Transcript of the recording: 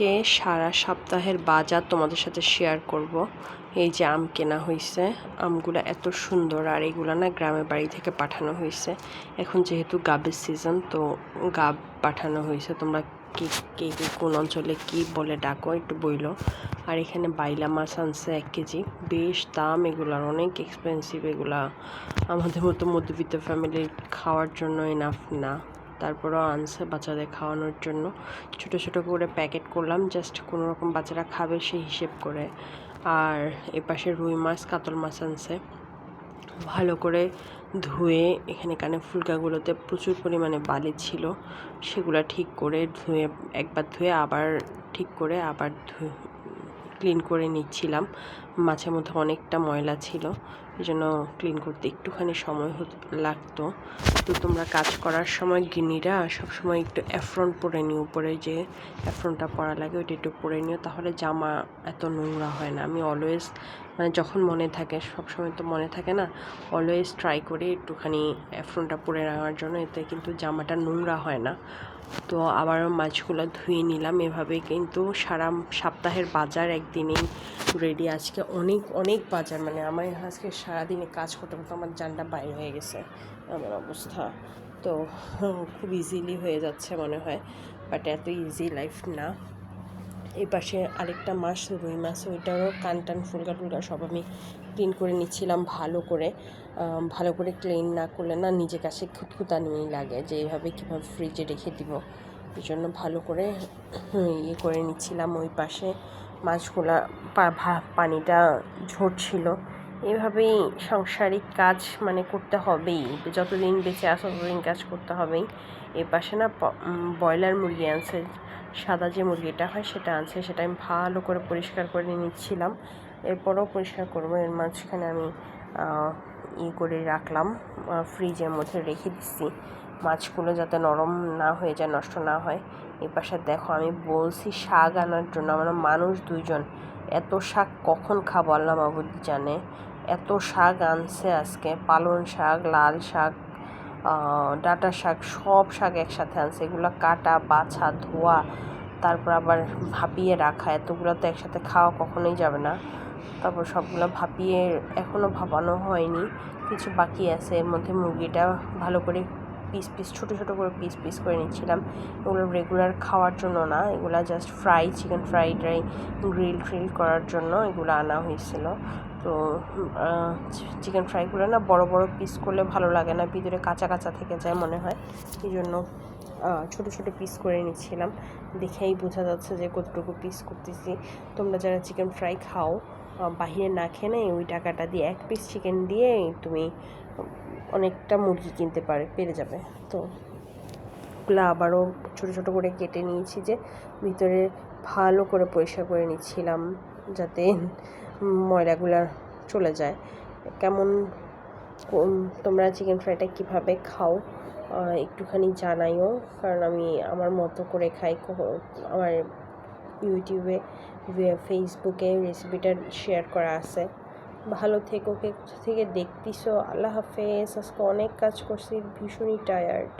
আজকে সারা সপ্তাহের বাজার তোমাদের সাথে শেয়ার করব। এই যে আম কেনা হয়েছে, আমগুলো এত সুন্দর, আর এগুলো না গ্রামের বাড়ি থেকে পাঠানো হয়েছে। এখন যেহেতু গাবের সিজন, তো গাব পাঠানো হয়েছে। তোমরা কে কে কোন অঞ্চলে কি বলে ডাকো একটু বইলো। আর এখানে বাইলা মাছ আনছে 1 কেজি, বেশ দাম এগুলার, অনেক এক্সপেন্সিভ এগুলা। আমাদের মতো মধ্যবিত্ত ফ্যামিলির খাওয়ার জন্য এনাফ না, তারপরেও আনছে বাচ্চাদের খাওয়ানোর জন্য। ছোট ছোট করে প্যাকেট করলাম, জাস্ট কোনো রকম বাচ্চারা খাবে সেই হিসেব করে। আর এপাশে রুই মাছ, কাতল মাছ আনছে, ভালো করে ধুয়ে। এখানে কানে ফুলকাগুলোতে প্রচুর পরিমাণে বালি ছিল, সেগুলো ঠিক করে ধুয়ে, একবার ধুয়ে আবার ঠিক করে আবার ক্লিন করে নিচ্ছিলাম। মাছের মধ্যে অনেকটা ময়লা ছিল, এই জন্য ক্লিন করতে একটুখানি সময় লাগতো। তো তোমরা কাজ করার সময় গিনিরা সবসময় একটু অ্যাফ্রন পরে নিও, উপরে যে অ্যাফ্রনটা পরা লাগে ওইটা একটু পরে নিও, তাহলে জামা এত নোংরা হয় না। আমি অলওয়েজ, মানে যখন মনে থাকে, সবসময় তো মনে থাকে না, অলওয়েজ ট্রাই করি একটুখানি অ্যাফ্রনটা পরে নেওয়ার জন্য, এতে কিন্তু জামাটা নোংরা হয় না। তো আবারও মাছগুলো ধুয়ে নিলাম। এভাবে কিন্তু সারা সপ্তাহের বাজার একদিনেই রেডি। আজকে অনেক অনেক বাজার, মানে আমার আজকে সারাদিনে কাজ করতে করতে আমার জানটা বাইরে হয়ে গেছে আমার অবস্থা। তো খুব ইজিলি হয়ে যাচ্ছে মনে হয়, বাট এত ইজি লাইফ না। এই পাশে আরেকটা মাছ, রুই মাছ, ওইটারও কান টান ফুলকা টুলকা সব আমি ক্লিন করে নিচ্ছিলাম ভালো করে। ভালো করে ক্লিন না করলে না নিজের কাছে খুঁতখুঁতানি লাগে, যে এইভাবে কীভাবে ফ্রিজে রেখে দিব। এই জন্য ভালো করে ইয়ে করে নিচ্ছিলাম। ওই পাশে মাছগুলা পানিটা ঝরছিল। এভাবেই সাংসারিক কাজ মানে করতে হবেই, যতদিন বেঁচে আসো ততদিন কাজ করতে হবেই। এ পাশে না ব্রয়লার মুরগি আনছে, সাদা যে মুরগিটা হয় সেটা আনছে, সেটা আমি ভালো করে পরিষ্কার করে নিচ্ছিলাম। এরপরও পরিষ্কার করবো। এর মাঝখানে আমি করে রাখলাম, ফ্রিজের মধ্যে রেখে দিচ্ছি মাছগুলো, যাতে নরম না হয়ে যায়, নষ্ট না হয়। এই পাশে দেখো, আমি বলছি শাক আনার জন্য, আমরা মানুষ 2 জন, এত শাক কখন খাবো আল্লাহ মাবুদ জানে। এত শাক আনছে আজকে, পালং শাক, লাল শাক, ডাঁটা শাক, সব শাক একসাথে আনছে। এগুলো কাটা, বাছা, ধোয়া, তারপর আবার ভাপিয়ে রাখা, এতগুলো তো একসাথে খাওয়া কখনোই যাবে না। তারপর সবগুলো ভাপিয়ে, এখনও ভাপানো হয়নি, কিছু বাকি আছে। এর মধ্যে মুরগিটা ভালো করে ছোটো ছোটো করে পিস করে নিচ্ছিলাম। এগুলো রেগুলার খাওয়ার জন্য না, এগুলো just fry, chicken fry grill করার জন্য এগুলো আনা হয়েছিল। তো চিকেন ফ্রাইগুলো না বড় বড় পিস করলে ভালো লাগে না, ভিতরে কাঁচা কাঁচা থেকে যায় মনে হয়, এই জন্য ছোটো ছোটো পিস করে নিচ্ছিলাম। দেখেই বোঝা যাচ্ছে যে কতটুকু পিস করতেছি। তোমরা যারা চিকেন ফ্রাই খাও, বাহিরে না খেয়ে ওই টাকাটা দিয়ে 1 পিস চিকেন দিয়ে তুমি অনেকটা মুরগি কিনতে পেরে যাবে। তো ওগুলো আবারও ছোটো ছোটো করে কেটে নিয়েছি, যে ভিতরে ভালো করে পরিষ্কার করে নিচ্ছিলাম যাতে ময়লাগুলো চলে যায়। কেমন তোমরা চিকেন ফ্রাইটা কীভাবে খাও একটুখানি জানাইও, কারণ আমি আমার মতো করে খাই। আমার ইউটিউবে, ফেসবুকে রেসিপিটা শেয়ার করা আছে। ভালো থেকো, কে কোথা থেকে দেখতেছো। আল্লাহ হাফেজ। আজকে অনেক কাজ করছি, ভীষণই টায়ার্ড।